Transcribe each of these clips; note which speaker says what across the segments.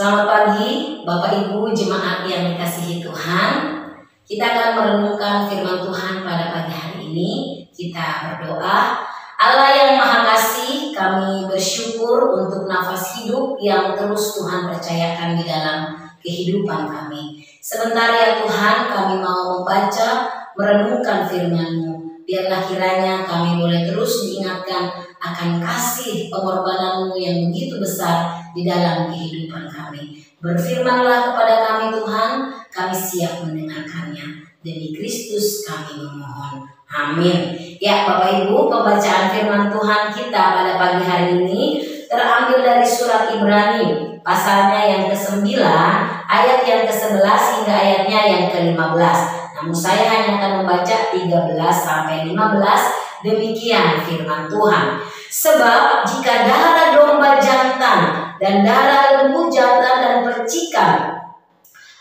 Speaker 1: Selamat pagi Bapak Ibu jemaat yang dikasihi Tuhan. Kita akan merenungkan firman Tuhan pada pagi hari ini. Kita berdoa. Allah yang Maha Kasih, kami bersyukur untuk nafas hidup yang terus Tuhan percayakan di dalam kehidupan kami. Sebentar ya Tuhan, kami mau membaca, merenungkan firman-Mu. Biarlah kiranya kami boleh terus diingatkan akan kasih pengorbanan-Mu yang begitu besar di dalam kehidupan kami. Berfirmanlah kepada kami Tuhan, kami siap mendengarkannya. Demi Kristus kami memohon. Amin. Ya Bapak Ibu, pembacaan firman Tuhan kita pada pagi hari ini terambil dari surat Ibrani, pasalnya yang ke-9, ayat yang ke-11 hingga ayatnya yang ke-15. Namun saya hanya akan membaca 13 sampai 15. Demikian firman Tuhan. Sebab jika darah domba jantan dan darah lembu jantan dan percikan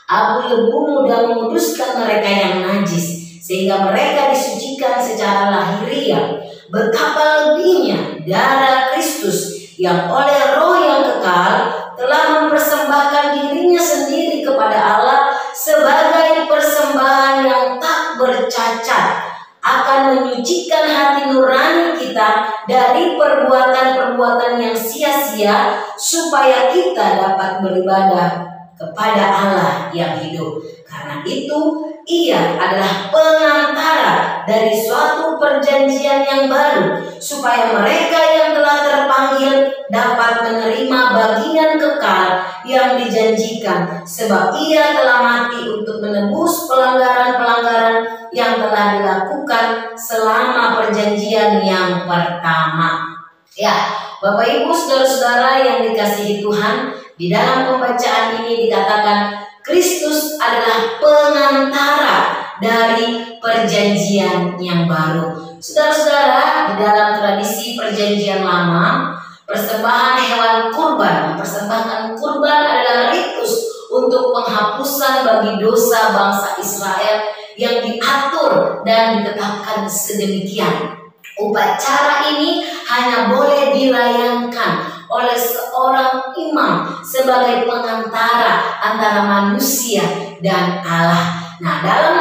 Speaker 1: abu lembu muda menguduskan mereka yang najis, sehingga mereka disucikan secara lahiriah, betapa lebihnya darah Kristus yang oleh Roh yang kekal telah mempersembahkan dirinya sendiri kepada Allah sebagai persembahan yang tak bercacat, akan menyucikan hati nurani kita dari perbuatan-perbuatan yang sia-sia, supaya kita dapat beribadah kepada Allah yang hidup. Karena itu Ia adalah pengantara dari suatu perjanjian yang baru, supaya mereka yang telah terpanggil dapat menerima bagian kekal yang dijanjikan. Sebab Ia telah mati untuk menebus pelanggaran-pelanggaran yang telah dilakukan selama perjanjian yang pertama. Ya, Bapak Ibu saudara-saudara yang dikasihi Tuhan, di dalam pembacaan ini dikatakan Kristus adalah pengantara dari perjanjian yang baru. Saudara-saudara, di dalam tradisi perjanjian lama, persembahan hewan kurban, mempersembahkan kurban adalah ritus untuk penghapusan bagi dosa bangsa Israel yang diatur dan ditetapkan sedemikian. Upacara ini hanya boleh dilayangkan oleh seorang imam sebagai pengantara antara manusia dan Allah. Nah, dalam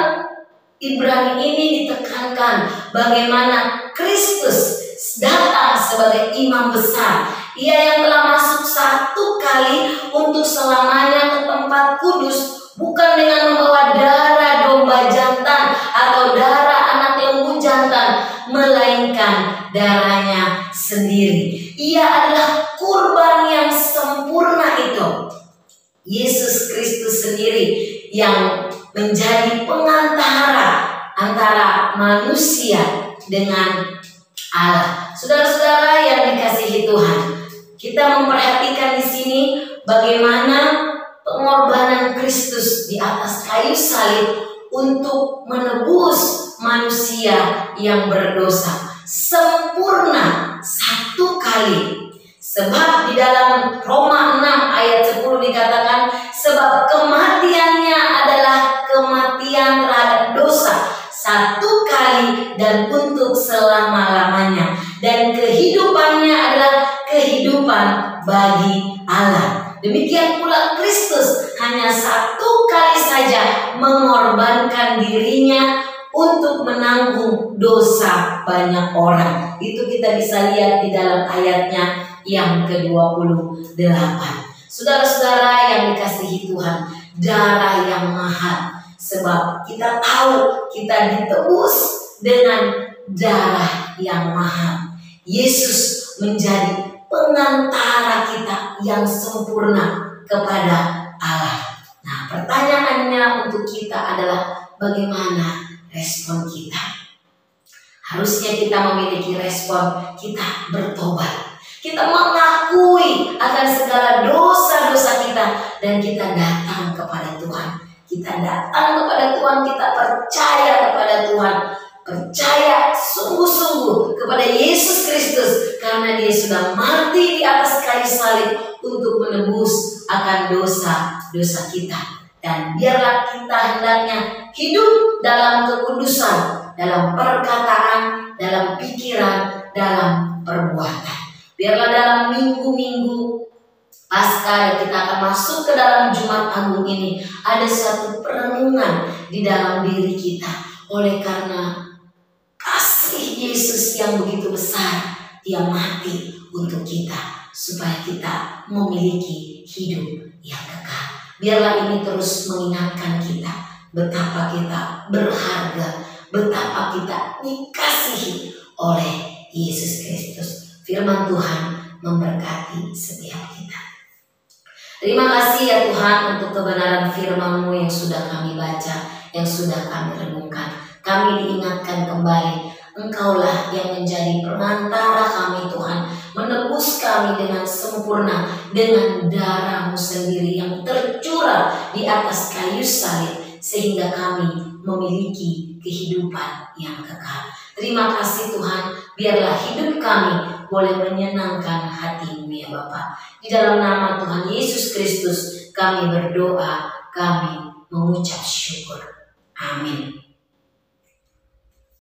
Speaker 1: Ibrani ini ditekankan bagaimana Kristus datang sebagai imam besar. Ia yang telah masuk satu kali untuk selamanya ke tempat kudus, bukan dengan membawa darah domba jantan atau darah anak lembu jantan, melainkan darahnya sendiri. Ia adalah kurban yang sempurna itu. Yesus Kristus sendiri yang menjadi pengantara antara manusia dengan Allah. Saudara-saudara yang dikasihi Tuhan, kita memperhatikan di sini bagaimana pengorbanan Kristus di atas kayu salib untuk menebus manusia yang berdosa. Sempurna satu kali. Sebab di dalam Roma 6 ayat 10 dikatakan, sebab kematiannya adalah kematian terhadap dosa satu kali dan untuk selama-lamanya, dan kehidupannya adalah kehidupan bagi Allah. Demikian pula Kristus hanya satu kali saja mengorbankan dirinya untuk menanggung dosa banyak orang. Itu kita bisa lihat di dalam ayatnya yang ke-28. Saudara-saudara yang dikasihi Tuhan, darah yang mahal. Sebab kita tahu kita ditebus dengan darah yang mahal. Yesus menjadi pengantara kita yang sempurna kepada Allah. Nah, pertanyaannya untuk kita adalah bagaimana respon kita? Harusnya kita memiliki respon, kita bertobat. Kita mengakui akan segala dosa-dosa kita dan kita datang kepada Tuhan. Kita datang kepada Tuhan, kita percaya kepada Tuhan. Percaya sungguh-sungguh kepada Yesus Kristus karena Dia sudah mati di atas kayu salib untuk menebus akan dosa-dosa kita. Dan biarlah kita hendaknya hidup dalam kekudusan, dalam perkataan, dalam pikiran, dalam perbuatan. Biarlah dalam minggu-minggu Pasca kita akan masuk ke dalam Jumat Agung ini ada satu perenungan di dalam diri kita. Oleh karena kasih Yesus yang begitu besar, Dia mati untuk kita supaya kita memiliki hidup yang kekal. Biarlah ini terus mengingatkan kita betapa kita berharga, betapa kita dikasihi oleh Yesus Kristus. Firman Tuhan memberkati setiap kita. Terima kasih ya Tuhan untuk kebenaran firman-Mu yang sudah kami baca, yang sudah kami renungkan. Kami diingatkan kembali, Engkaulah yang menjadi perantara kami Tuhan, menebus kami dengan sempurna dengan darah-Mu sendiri yang tercurah di atas kayu salib, sehingga kami memiliki kehidupan yang kekal. Terima kasih Tuhan, biarlah hidup kami boleh menyenangkan hati-Mu ya Bapa. Di dalam nama Tuhan Yesus Kristus kami berdoa, kami mengucap syukur. Amin.